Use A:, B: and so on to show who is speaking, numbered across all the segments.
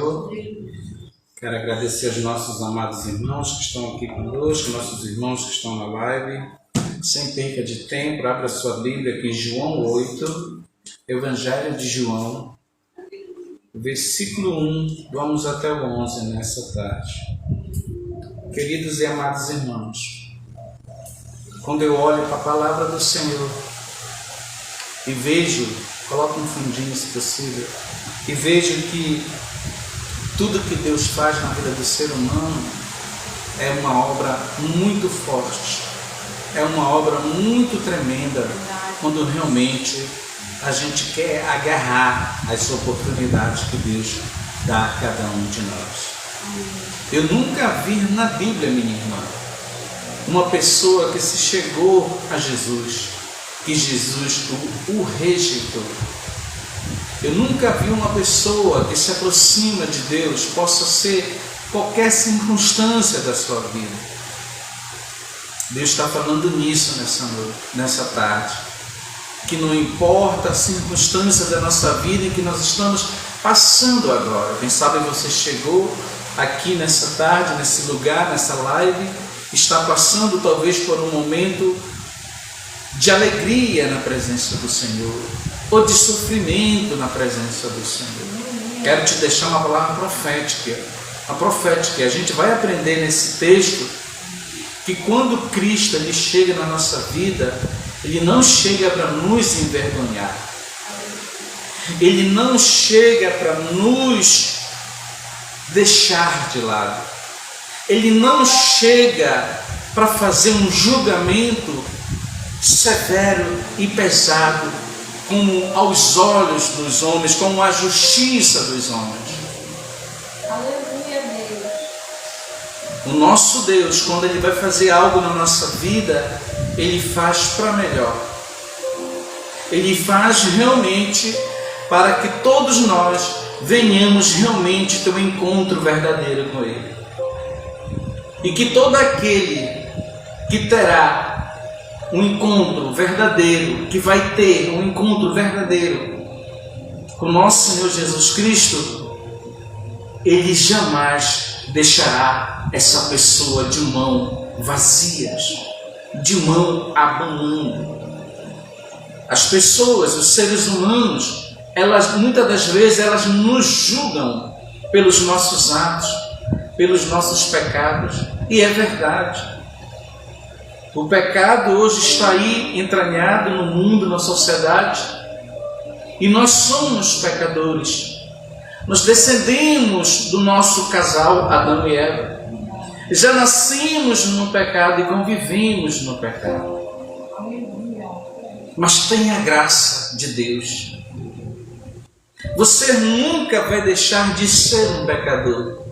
A: Senhor. Quero agradecer aos nossos amados irmãos que estão aqui conosco, nossos irmãos que estão na live. Sem perca de tempo, abra sua Bíblia aqui em João 8, Evangelho de João, versículo 1, vamos até o 11 nessa tarde. Queridos e amados irmãos, quando eu olho para a palavra do Senhor e vejo, coloque um fundinho se possível, e vejo que tudo que Deus faz na vida do ser humano é uma obra muito forte, é uma obra muito tremenda, quando realmente a gente quer agarrar as oportunidades que Deus dá a cada um de nós. Eu nunca vi na Bíblia, minha irmã, uma pessoa que se chegou a Jesus, que Jesus o rejeitou. Eu nunca vi uma pessoa que se aproxima de Deus, possa ser qualquer circunstância da sua vida. Deus está falando nisso nessa tarde. Que não importa a circunstância da nossa vida em que nós estamos passando agora. Quem sabe você chegou aqui nessa tarde, nesse lugar, nessa live, está passando talvez por um momento de alegria na presença do Senhor, ou de sofrimento na presença do Senhor. Quero te deixar uma palavra profética. A profética, a gente vai aprender nesse texto que quando Cristo ele chega na nossa vida, Ele não chega para nos envergonhar. Ele não chega para nos deixar de lado. Ele não chega para fazer um julgamento severo e pesado, como aos olhos dos homens, como a justiça dos homens.
B: Aleluia, Deus.
A: O nosso Deus, quando Ele vai fazer algo na nossa vida, Ele faz para melhor. Ele faz realmente para que todos nós venhamos realmente ter um encontro verdadeiro com Ele. E que todo aquele que terá um encontro verdadeiro, que vai ter um encontro verdadeiro com nosso Senhor Jesus Cristo, Ele jamais deixará essa pessoa de mão vazias, de mão abanando. As pessoas, os seres humanos, elas muitas das vezes elas nos julgam pelos nossos atos, pelos nossos pecados, e é verdade. O pecado hoje está aí entranhado no mundo, na sociedade, e nós somos pecadores. Nós descendemos do nosso casal Adão e Eva. Já nascemos no pecado e convivemos no pecado. Mas tem a graça de Deus. Você nunca vai deixar de ser um pecador,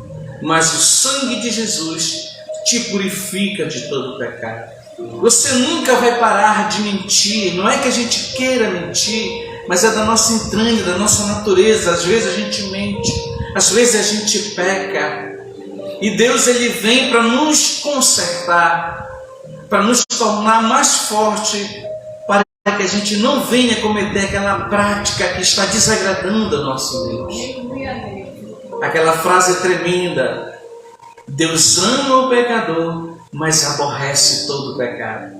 A: mas o sangue de Jesus te purifica de todo pecado. Você nunca vai parar de mentir. Não é que a gente queira mentir, mas é da nossa entranha, da nossa natureza. Às vezes a gente mente, às vezes a gente peca. E Deus ele vem para nos consertar, para nos tornar mais forte, para que a gente não venha cometer aquela prática que está desagradando a nosso Deus. Aquela frase tremenda: Deus ama o pecador, mas aborrece todo o pecado.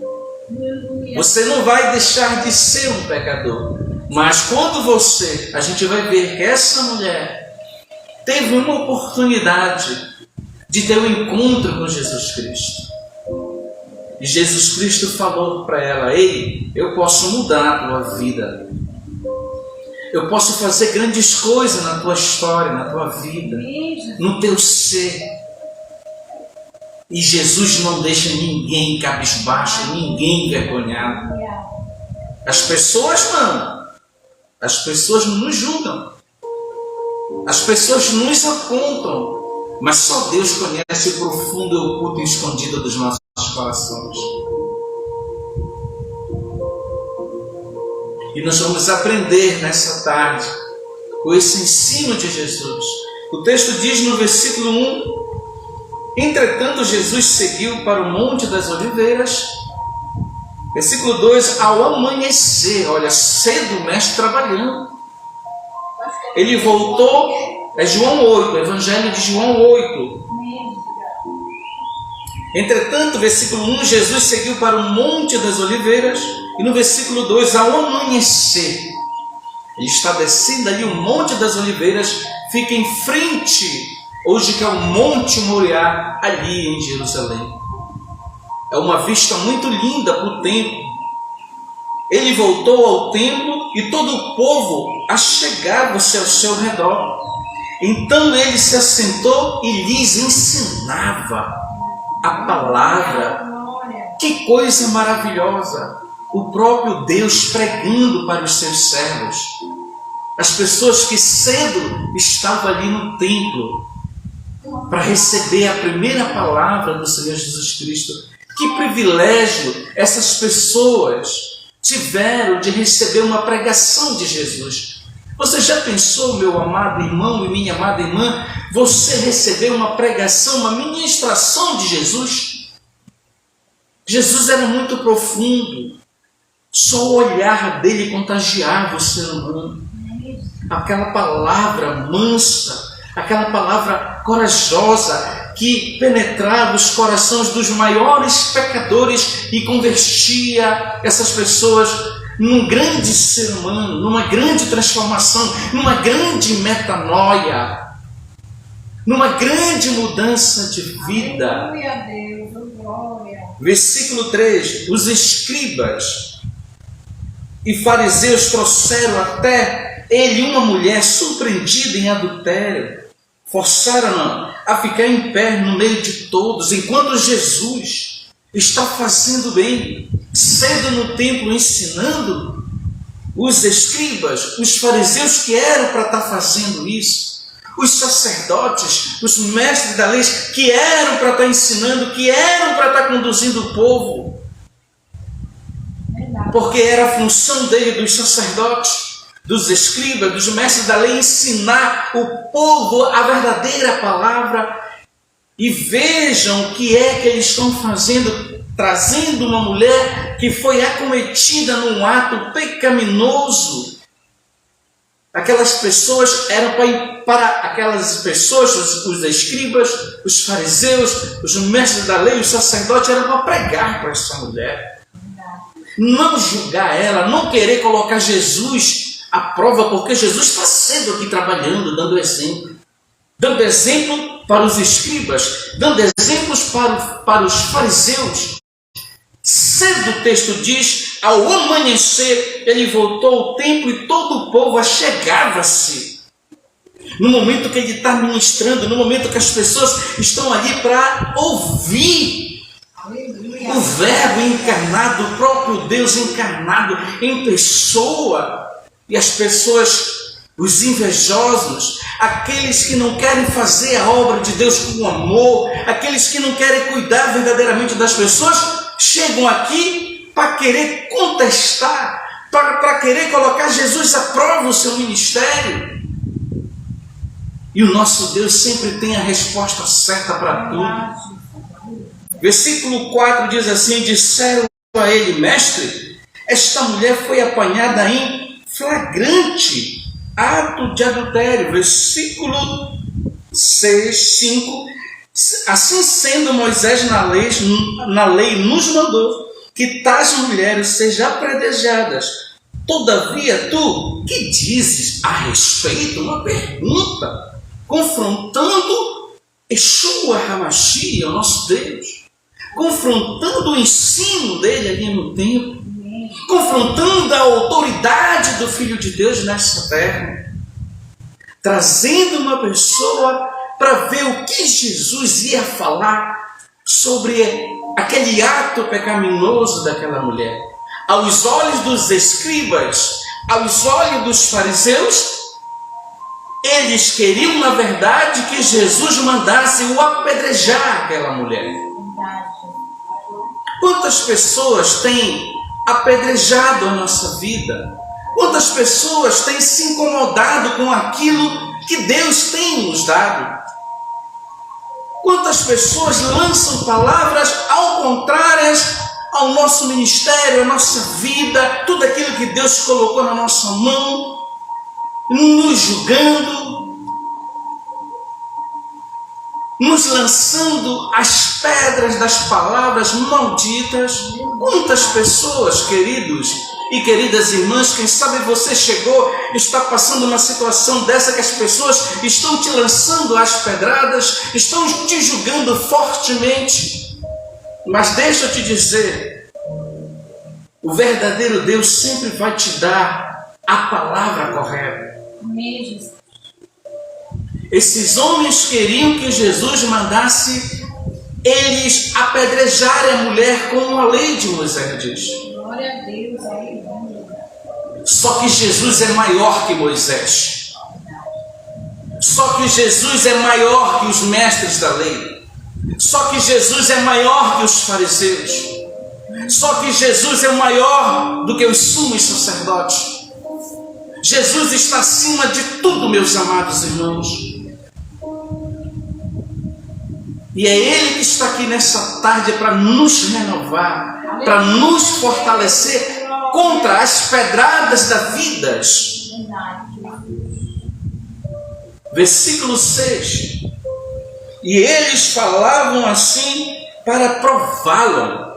A: Você não vai deixar de ser um pecador, mas quando a gente vai ver que essa mulher teve uma oportunidade de ter um encontro com Jesus Cristo. E Jesus Cristo falou para ela: ei, eu posso mudar a tua vida. Eu posso fazer grandes coisas na tua história, na tua vida, no teu ser. E Jesus não deixa ninguém cabisbaixo, ninguém envergonhado. As pessoas não. As pessoas nos julgam. As pessoas nos apontam. Mas só Deus conhece o profundo e oculto e escondido dos nossos corações. E nós vamos aprender nessa tarde com esse ensino de Jesus. O texto diz no versículo 1: entretanto, Jesus seguiu para o Monte das Oliveiras. Versículo 2: ao amanhecer, olha, cedo o mestre trabalhando, ele voltou É João 8, Evangelho de João 8. Entretanto, versículo 1, Jesus seguiu para o Monte das Oliveiras, e no versículo 2, ao amanhecer, ele está descendo ali o Monte das Oliveiras, fica em frente, hoje que é o Monte Moriá, ali em Jerusalém. É uma vista muito linda para o templo. Ele voltou ao templo e todo o povo achegava-se ao seu redor. Então ele se assentou e lhes ensinava a palavra. Que coisa maravilhosa! O próprio Deus pregando para os seus servos. As pessoas que cedo estavam ali no templo para receber a primeira palavra do Senhor Jesus Cristo. Que privilégio essas pessoas tiveram de receber uma pregação de Jesus. Você já pensou, meu amado irmão e minha amada irmã, você recebeu uma pregação, uma ministração de Jesus? Jesus era muito profundo. Só o olhar dele contagiava o ser humano. Aquela palavra mansa, aquela palavra corajosa, que penetrava os corações dos maiores pecadores e convertia essas pessoas num grande ser humano, numa grande transformação, numa grande metanoia, numa grande mudança de vida.
B: Aleluia a Deus, glória.
A: Versículo 3, os escribas e fariseus trouxeram até ele uma mulher surpreendida em adultério. Forçaram-na a ficar em pé no meio de todos, enquanto Jesus está fazendo bem, cedo no templo ensinando. Os escribas, os fariseus que eram para estar fazendo isso, os sacerdotes, os mestres da lei que eram para estar ensinando, que eram para estar conduzindo o povo, porque era a função dele, dos sacerdotes, dos escribas, dos mestres da lei, ensinar o povo a verdadeira palavra. E vejam o que é que eles estão fazendo, trazendo uma mulher que foi acometida num ato pecaminoso. Aquelas pessoas eram para aquelas pessoas, os escribas, os fariseus, os mestres da lei, os sacerdotes, eram para pregar para essa mulher. Não julgar ela, não querer colocar Jesus à prova, porque Jesus está cedo aqui trabalhando, dando exemplo. Dando exemplo para os escribas, dando exemplos para os fariseus. Cedo o texto diz, ao amanhecer, ele voltou ao templo e todo o povo achegava-se. No momento que ele está ministrando, no momento que as pessoas estão ali para ouvir o Verbo encarnado, o próprio Deus encarnado em pessoa. E as pessoas, os invejosos, aqueles que não querem fazer a obra de Deus com amor, aqueles que não querem cuidar verdadeiramente das pessoas, chegam aqui para querer contestar, para querer colocar Jesus à prova o seu ministério. E o nosso Deus sempre tem a resposta certa para tudo. Versículo 4 diz assim, disseram a ele, mestre, esta mulher foi apanhada em flagrante ato de adultério. Versículo 6, 5. Assim sendo, Moisés na lei nos mandou que tais mulheres sejam apedrejadas. Todavia, tu, que dizes a respeito? Uma pergunta, confrontando Yeshua HaMashiach, o nosso Deus, confrontando o ensino dele ali no templo, confrontando a autoridade do Filho de Deus nessa terra, trazendo uma pessoa para ver o que Jesus ia falar sobre aquele ato pecaminoso daquela mulher. Aos olhos dos escribas, aos olhos dos fariseus, eles queriam, na verdade, que Jesus mandasse o apedrejar aquela mulher. Quantas pessoas têm apedrejado a nossa vida? Quantas pessoas têm se incomodado com aquilo que Deus tem nos dado? Quantas pessoas lançam palavras ao contrárias ao nosso ministério, à nossa vida, tudo aquilo que Deus colocou na nossa mão, nos julgando? nos lançando as pedras das palavras malditas. Quantas pessoas, queridos e queridas irmãs, quem sabe você chegou, está passando uma situação dessa que as pessoas estão te lançando as pedradas, estão te julgando fortemente. Mas deixa eu te dizer, o verdadeiro Deus sempre vai te dar a palavra correta. Esses homens queriam que Jesus mandasse eles apedrejarem a mulher como a lei de Moisés diz.
B: Glória a Deus, aleluia.
A: Só que Jesus é maior que Moisés. Só que Jesus é maior que os mestres da lei. Só que Jesus é maior que os fariseus. Só que Jesus é maior do que os sumos sacerdotes. Jesus está acima de tudo, meus amados irmãos. E é Ele que está aqui nessa tarde para nos renovar, para nos fortalecer contra as pedradas da vida. Versículo 6. E eles falavam assim para prová-lo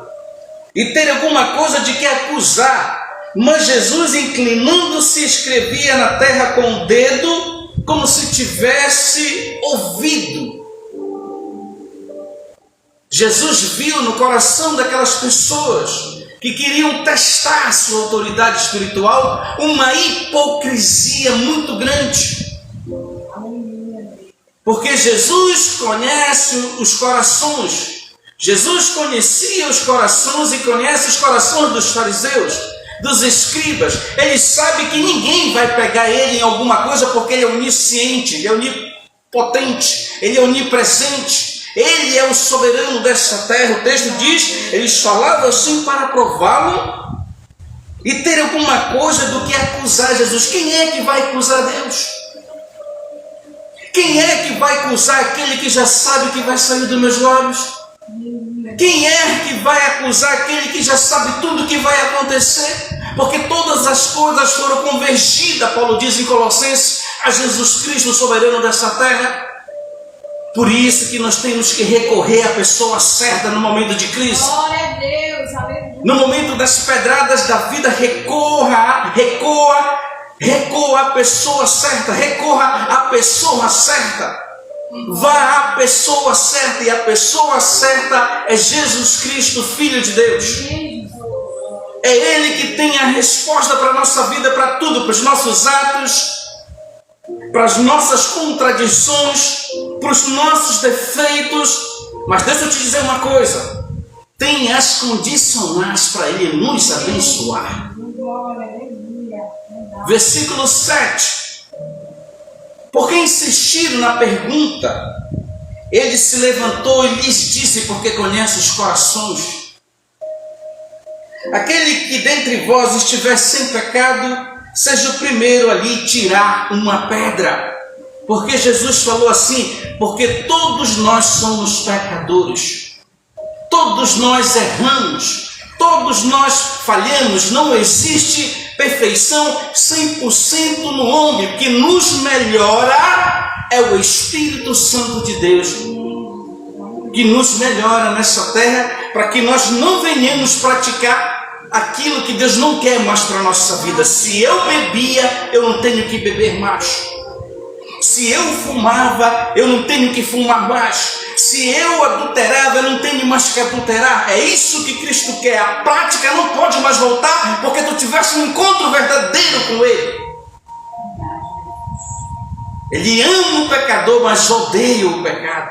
A: e ter alguma coisa de que acusar. Mas Jesus, inclinando-se, escrevia na terra com o dedo, como se tivesse ouvido. Jesus viu no coração daquelas pessoas que queriam testar a sua autoridade espiritual uma hipocrisia muito grande. Porque Jesus conhece os corações. Jesus conhecia os corações e conhece os corações dos fariseus, dos escribas. Ele sabe que ninguém vai pegar ele em alguma coisa porque ele é onisciente, ele é onipotente, ele é onipresente. Ele é o soberano dessa terra. O texto diz, eles falavam assim para prová-lo e ter alguma coisa do que acusar Jesus. Quem é que vai acusar Deus? Quem é que vai acusar aquele que já sabe que vai sair dos meus lábios? Quem é que vai acusar aquele que já sabe tudo o que vai acontecer? Porque todas as coisas foram convergidas, Paulo diz em Colossenses, a Jesus Cristo, o soberano dessa terra. Por isso que nós temos que recorrer à pessoa certa no momento de crise.
B: Glória a Deus, aleluia.
A: No momento das pedradas da vida, recorra à pessoa certa, recorra à pessoa certa. Vá à pessoa certa, e a pessoa certa é Jesus Cristo, Filho de Deus. É Ele que tem a resposta para a nossa vida, para tudo, para os nossos atos, para as nossas contradições, para os nossos defeitos. Mas deixa eu te dizer uma coisa: tem as condicionais para Ele nos abençoar. Versículo 7. Porque insistiram na pergunta, ele se levantou e lhes disse, porque conhece os corações: aquele que dentre vós estiver sem pecado, seja o primeiro ali tirar uma pedra. Porque Jesus falou assim, porque todos nós somos pecadores, todos nós erramos, todos nós falhamos, não existe perfeição 100% no homem. O que nos melhora é o Espírito Santo de Deus, que nos melhora nessa terra, para que nós não venhamos praticar aquilo que Deus não quer mais para a nossa vida. Se eu bebia, eu não tenho que beber mais. Se eu fumava, eu não tenho que fumar mais. Se eu adulterava, eu não tenho mais que adulterar. É isso que Cristo quer. A prática não pode mais voltar, porque tu tiveste um encontro verdadeiro com Ele. Ele ama o pecador, mas odeia o pecado.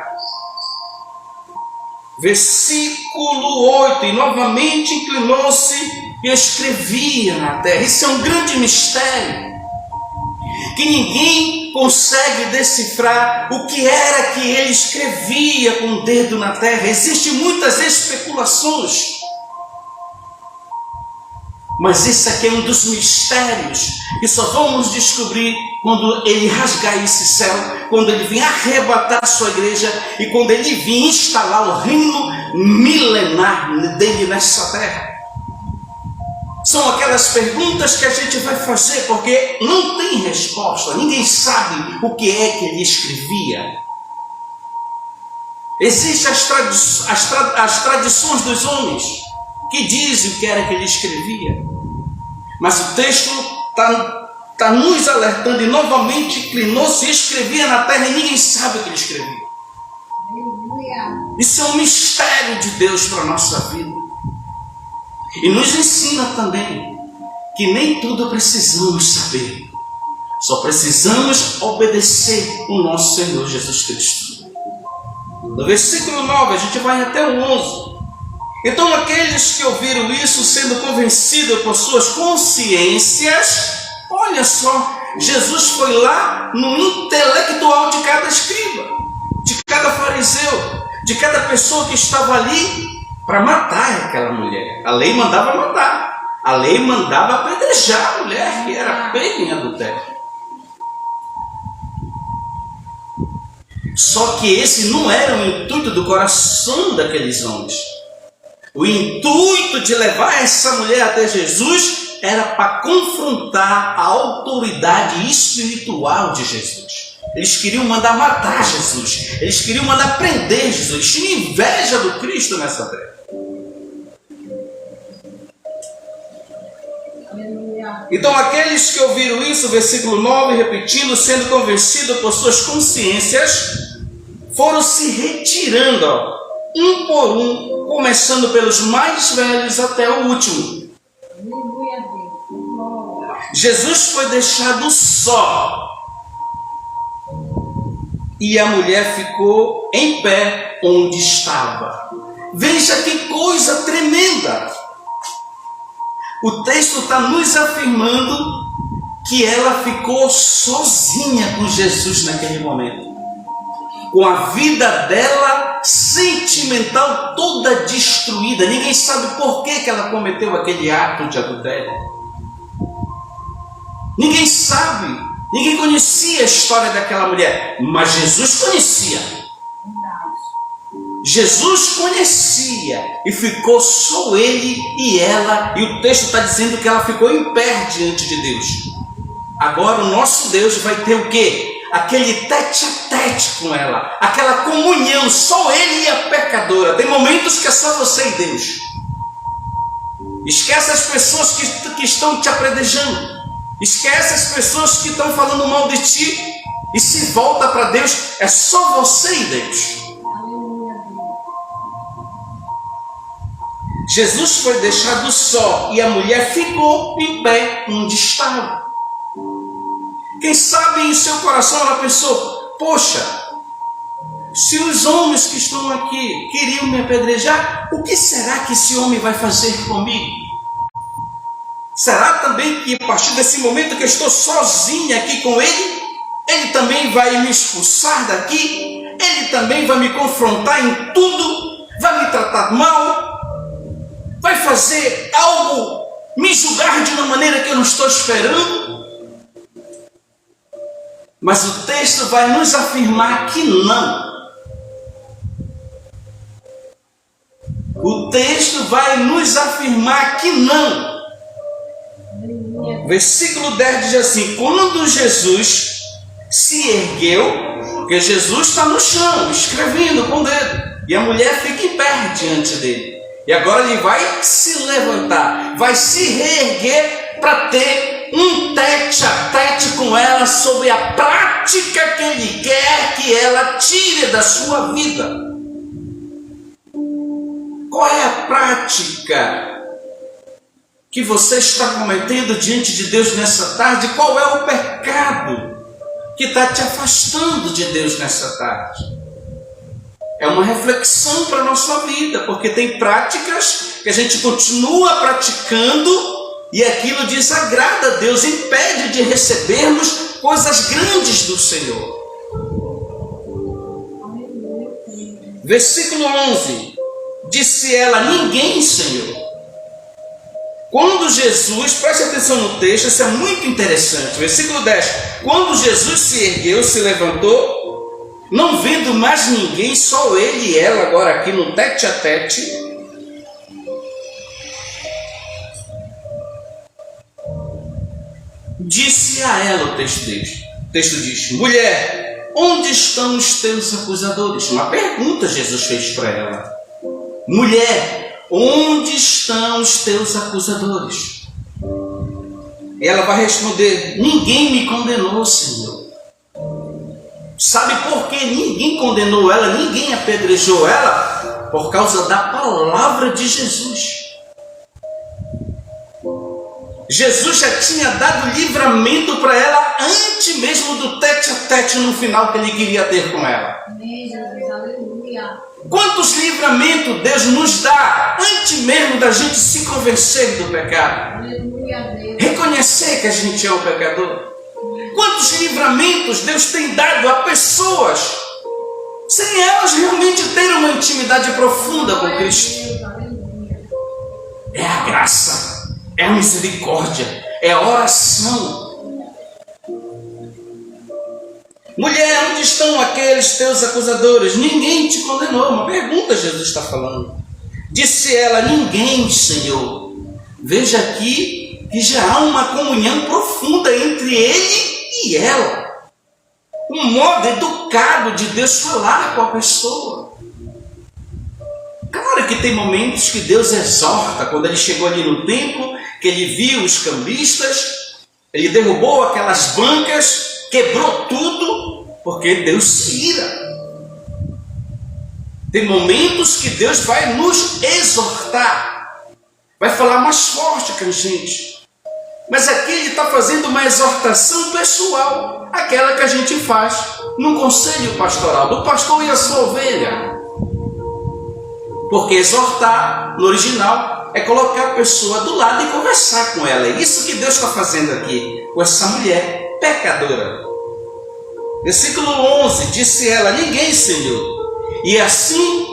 A: Versículo 8. E novamente inclinou-se e escrevia na terra. Isso é um grande mistério, que ninguém consegue decifrar o que era que ele escrevia com o dedo na terra. Existem muitas especulações, mas esse aqui é um dos mistérios que só vamos descobrir quando ele rasgar esse céu, quando ele vir arrebatar a sua igreja e quando ele vir instalar o reino milenar dele nessa terra. São aquelas perguntas que a gente vai fazer porque não tem resposta. Ninguém sabe o que é que ele escrevia. Existem as tradições dos homens que dizem o que era que ele escrevia. Mas o texto está nos alertando e novamente inclinou-se e escrevia na terra e ninguém sabe o que ele escrevia. Isso é um mistério de Deus para a nossa vida. E nos ensina também que nem tudo precisamos saber. Só precisamos obedecer o nosso Senhor Jesus Cristo. No versículo 9, a gente vai até o 11. Então aqueles que ouviram isso, sendo convencidos por suas consciências, olha só, Jesus foi lá no intelectual de cada escriba, de cada fariseu, de cada pessoa que estava ali para matar aquela mulher. A lei mandava matar, a lei mandava apedrejar a mulher que era pega em adultério. Só que esse não era o intuito do coração daqueles homens. O intuito de levar essa mulher até Jesus era para confrontar a autoridade espiritual de Jesus. Eles queriam mandar matar Jesus. Eles queriam mandar prender Jesus. Eles tinham inveja do Cristo nessa terra. Então aqueles que ouviram isso, versículo 9, repetindo, sendo convencidos por suas consciências, foram se retirando, um por um, começando pelos mais velhos até o último. Jesus foi deixado só. E a mulher ficou em pé onde estava. Veja que coisa tremenda. O texto está nos afirmando que ela ficou sozinha com Jesus naquele momento. Com a vida dela sentimental toda destruída. Ninguém sabe por que ela cometeu aquele ato de adultério. Ninguém sabe. Ninguém conhecia a história daquela mulher. Mas Jesus conhecia. Jesus conhecia. E ficou só ele e ela. E o texto está dizendo que ela ficou em pé diante de Deus. Agora o nosso Deus vai ter o quê? Aquele tete a tete com ela, aquela comunhão, só ele e a pecadora. Tem momentos que é só você e Deus. Esquece as pessoas que estão te apredejando, esquece as pessoas que estão falando mal de ti e se volta para Deus. É só você e Deus. Jesus foi deixado só e a mulher ficou em pé onde estava. Quem sabe em seu coração ela pensou: poxa, se os homens que estão aqui queriam me apedrejar, o que será que esse homem vai fazer comigo? Será também que a partir desse momento que eu estou sozinha aqui com ele, ele também vai me expulsar daqui? Ele também vai me confrontar em tudo? Vai me tratar mal? Vai fazer algo, me julgar de uma maneira que eu não estou esperando? Mas o texto vai nos afirmar que não. O texto vai nos afirmar que não. Versículo 10 diz assim: quando Jesus se ergueu, porque Jesus está no chão, escrevendo com o dedo, e a mulher fica em pé diante dele. E agora ele vai se levantar, vai se reerguer para ter um tete a tete com ela sobre a prática que ele quer que ela tire da sua vida. Qual é a prática que você está cometendo diante de Deus nessa tarde? Qual é o pecado que está te afastando de Deus nessa tarde? É uma reflexão para a nossa vida, porque tem práticas que a gente continua praticando e aquilo desagrada a Deus, impede de recebermos coisas grandes do Senhor. Versículo 11: disse ela: ninguém, Senhor. Quando Jesus, preste atenção no texto, isso é muito interessante. Versículo 10: quando Jesus se ergueu, se levantou, não vendo mais ninguém, só ele e ela, agora aqui no tete a tete, disse a ela, o texto diz: mulher, onde estão os teus acusadores? Uma pergunta Jesus fez para ela. Mulher, onde estão os teus acusadores? E ela vai responder, ninguém me condenou, Senhor. Sabe por que ninguém condenou ela, ninguém apedrejou ela? Por causa da palavra de Jesus. Jesus já tinha dado livramento para ela antes mesmo do tete-a-tete no final que ele queria ter com ela.
B: Amém, Jesus, aleluia.
A: Quantos livramentos Deus nos dá antes mesmo da gente se convencer do pecado?
B: Aleluia, Deus.
A: Reconhecer que a gente é um pecador. Quantos livramentos Deus tem dado a pessoas sem elas realmente terem uma intimidade profunda com Cristo?
B: Deus, aleluia.
A: É a graça. É a misericórdia, é a oração. Mulher, onde estão aqueles teus acusadores? Ninguém te condenou. Uma pergunta Jesus está falando. Disse ela, ninguém, Senhor. Veja aqui que já há uma comunhão profunda entre ele e ela. Um modo educado de Deus falar com a pessoa. Claro que tem momentos que Deus exorta. Quando ele chegou ali no templo, que ele viu os cambistas, ele derrubou aquelas bancas, quebrou tudo, porque Deus se ira. Tem momentos que Deus vai nos exortar, vai falar mais forte com a gente. Mas aqui ele está fazendo uma exortação pessoal, aquela que a gente faz no conselho pastoral, do pastor e a sua ovelha. Porque exortar, no original, é colocar a pessoa do lado e conversar com ela. É isso que Deus está fazendo aqui, com essa mulher pecadora. Versículo 11, disse ela, ninguém, Senhor. E assim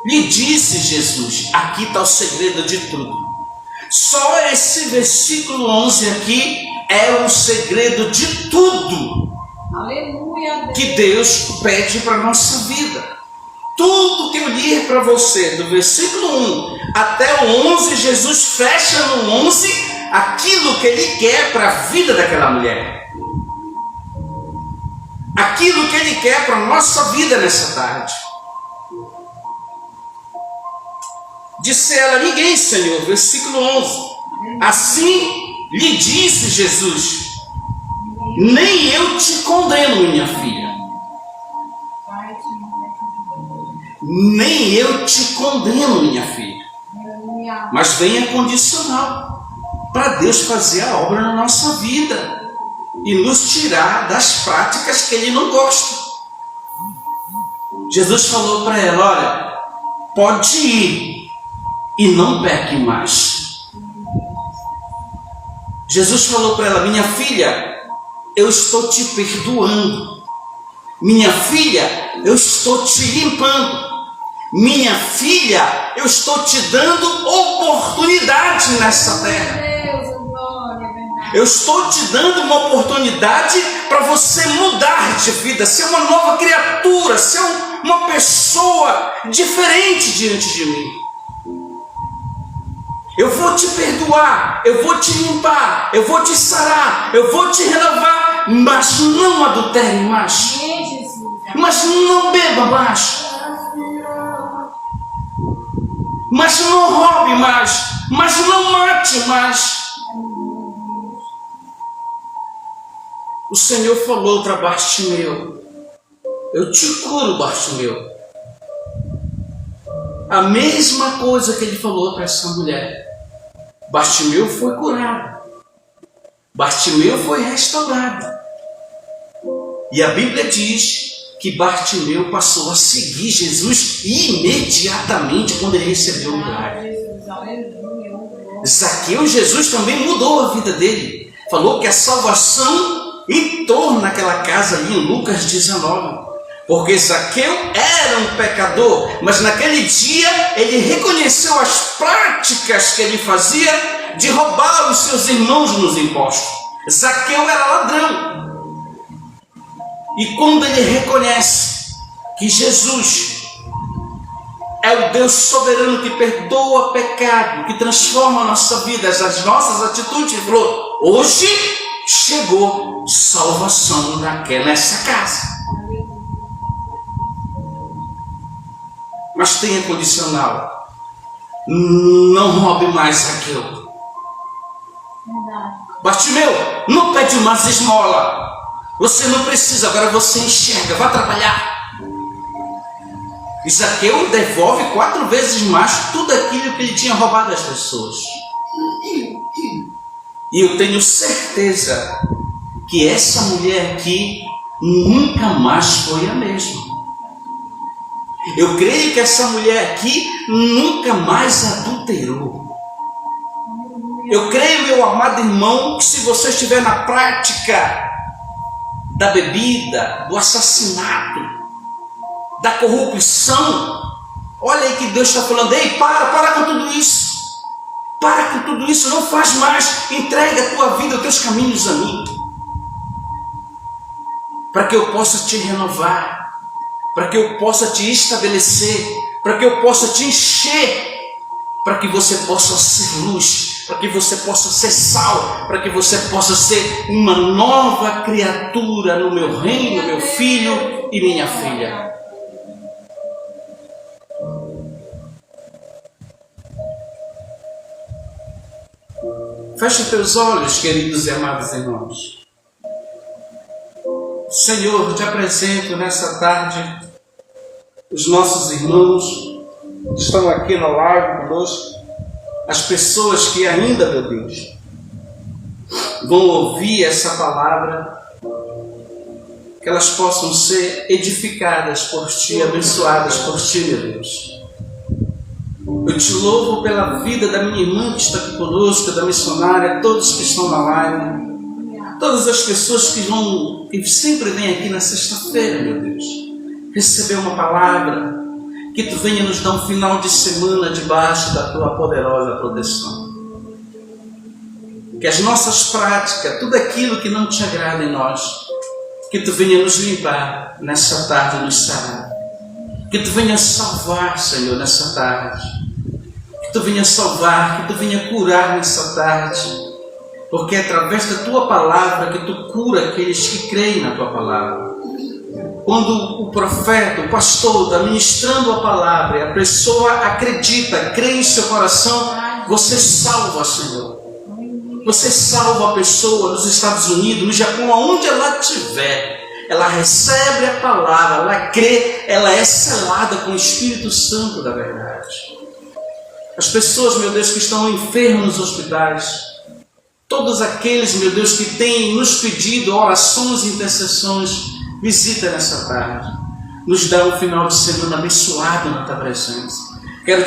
A: lhe disse Jesus, aqui está o segredo de tudo. Só esse versículo 11 aqui é o segredo de tudo.
B: Aleluia, Deus.
A: Que Deus pede para a nossa vida. Tudo que eu li para você, do versículo 1 até o 11, Jesus fecha no 11 aquilo que ele quer para a vida daquela mulher. Aquilo que ele quer para a nossa vida nessa tarde. Disse ela, ninguém, Senhor, versículo 11. Assim lhe disse Jesus, nem eu te condeno, minha filha. Nem eu te condeno, minha filha. Mas vem a condicional para Deus fazer a obra na nossa vida e nos tirar das práticas que Ele não gosta. Jesus falou para ela, olha, pode ir e não peque mais. Jesus falou para ela, minha filha, eu estou te perdoando. Minha filha, eu estou te limpando. Minha filha, eu estou te dando oportunidade nessa terra. Eu estou te dando uma oportunidade para você mudar de vida, ser uma nova criatura, ser uma pessoa diferente diante de mim. Eu vou te perdoar, eu vou te limpar, eu vou te sarar, eu vou te renovar, mas não adultere mais, mas não beba mais. Mas não roube mais, mas não mate mais. O Senhor falou para Bartimeu, eu te curo, Bartimeu. A mesma coisa que ele falou para essa mulher. Bartimeu foi curado. Bartimeu foi restaurado. E a Bíblia diz que Bartimeu passou a seguir Jesus imediatamente quando ele recebeu o milagre. Zaqueu, Jesus também mudou a vida dele. Falou que a salvação entrou naquela casa ali em Lucas 19. Porque Zaqueu era um pecador, mas naquele dia ele reconheceu as práticas que ele fazia de roubar os seus irmãos nos impostos. Zaqueu era ladrão. E quando ele reconhece que Jesus é o Deus soberano que perdoa pecado, que transforma a nossa vida, as nossas atitudes, ele falou, hoje chegou salvação nessa casa. Mas tenha condicional. Não roube mais aquilo.
B: Verdade.
A: Bartimeu, não pede mais esmola. Você não precisa, agora você enxerga. Vá trabalhar. E Zaqueu devolve 4 vezes mais tudo aquilo que ele tinha roubado às pessoas. E eu tenho certeza que essa mulher aqui nunca mais foi a mesma. Eu creio que essa mulher aqui nunca mais adulterou. Eu creio, meu amado irmão, que se você estiver na prática da bebida, do assassinato, da corrupção, olha aí que Deus está falando: ei, para com tudo isso. Para com tudo isso, não faz mais. Entrega a tua vida, os teus caminhos a mim. Para que eu possa te renovar, para que eu possa te estabelecer, para que eu possa te encher, para que você possa ser luz, para que você possa ser sal, para que você possa ser uma nova criatura no meu reino, meu filho e minha filha. Feche os teus olhos, queridos e amados irmãos. Senhor, te apresento nessa tarde os nossos irmãos que estão aqui no live conosco, as pessoas que ainda, meu Deus, vão ouvir essa palavra, que elas possam ser edificadas por Ti, abençoadas por Ti, meu Deus. Eu te louvo pela vida da minha irmã que está aqui conosco, da missionária, todos que estão na live, todas as pessoas que sempre vêm aqui na sexta-feira, meu Deus, receber uma palavra, que Tu venha nos dar um final de semana debaixo da Tua poderosa proteção. Que as nossas práticas, tudo aquilo que não Te agrada em nós, que Tu venha nos limpar nessa tarde, nos sarar. Que Tu venha salvar, Senhor, nessa tarde. Que Tu venha salvar, que Tu venha curar nessa tarde. Porque é através da Tua palavra que Tu cura aqueles que creem na Tua palavra. Quando o profeta, o pastor está ministrando a palavra e a pessoa acredita, crê em seu coração, você salva, Senhor. Você salva a pessoa nos Estados Unidos, no Japão, aonde ela estiver. Ela recebe a palavra, ela crê, ela é selada com o Espírito Santo da verdade. As pessoas, meu Deus, que estão enfermas nos hospitais, todos aqueles, meu Deus, que têm nos pedido orações e intercessões, visita nessa tarde. Nos dá um final de semana abençoado na Tua presença. Quero te